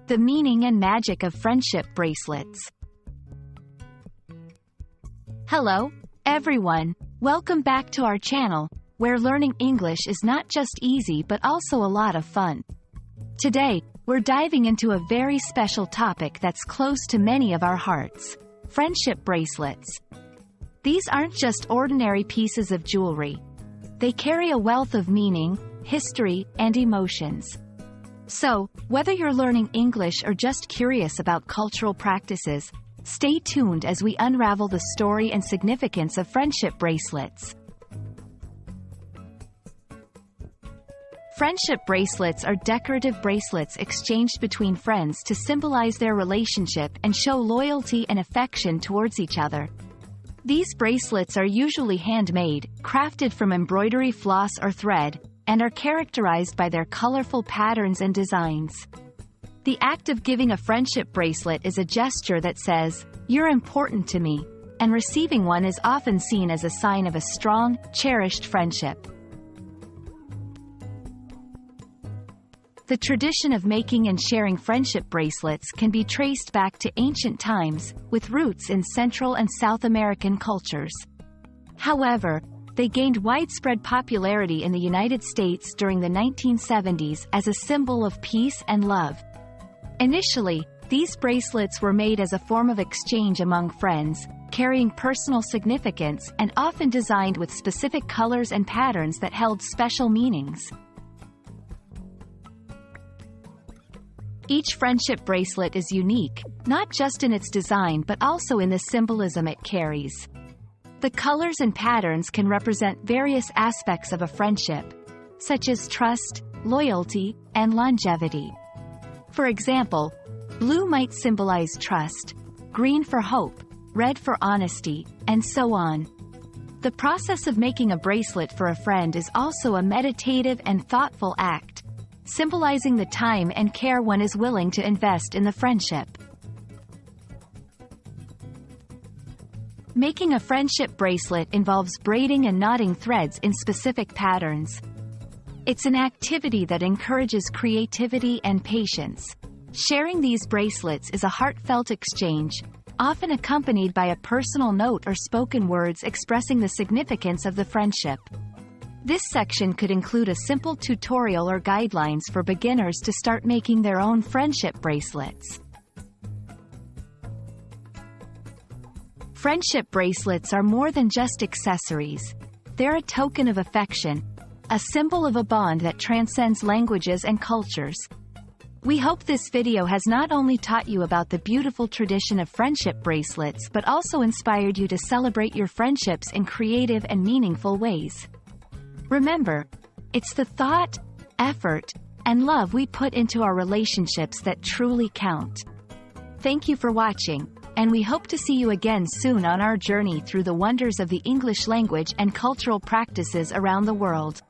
The meaning and magic of friendship bracelets. Hello, everyone. Welcome back to our channel, where learning English is not just easy but also a lot of fun. Today, we're diving into a very special topic that's close to many of our hearts: friendship bracelets. These aren't just ordinary pieces of jewelry. They carry a wealth of meaning, history, and emotions. So, whether you're learning English or just curious about cultural practices, stay tuned as we unravel the story and significance of friendship bracelets. Friendship bracelets are decorative bracelets exchanged between friends to symbolize their relationship and show loyalty and affection towards each other. These bracelets are usually handmade, crafted from embroidery floss or thread, and are characterized by their colorful patterns and designs. The act of giving a friendship bracelet is a gesture that says, "You're important to me," and receiving one is often seen as a sign of a strong, cherished friendship. The tradition of making and sharing friendship bracelets can be traced back to ancient times, with roots in Central and South American cultures. However, they gained widespread popularity in the United States during the 1970s as a symbol of peace and love. Initially, these bracelets were made as a form of exchange among friends, carrying personal significance and often designed with specific colors and patterns that held special meanings. Each friendship bracelet is unique, not just in its design but also in the symbolism it carries. The colors and patterns can represent various aspects of a friendship, such as trust, loyalty, and longevity. For example, blue might symbolize trust, green for hope, red for honesty, and so on. The process of making a bracelet for a friend is also a meditative and thoughtful act, symbolizing the time and care one is willing to invest in the friendship. Making a friendship bracelet involves braiding and knotting threads in specific patterns. It's an activity that encourages creativity and patience. Sharing these bracelets is a heartfelt exchange, often accompanied by a personal note or spoken words expressing the significance of the friendship. This section could include a simple tutorial or guidelines for beginners to start making their own friendship bracelets. Friendship bracelets are more than just accessories. They're a token of affection, a symbol of a bond that transcends languages and cultures. We hope this video has not only taught you about the beautiful tradition of friendship bracelets but also inspired you to celebrate your friendships in creative and meaningful ways. Remember, it's the thought, effort, and love we put into our relationships that truly count. Thank you for watching, and we hope to see you again soon on our journey through the wonders of the English language and cultural practices around the world.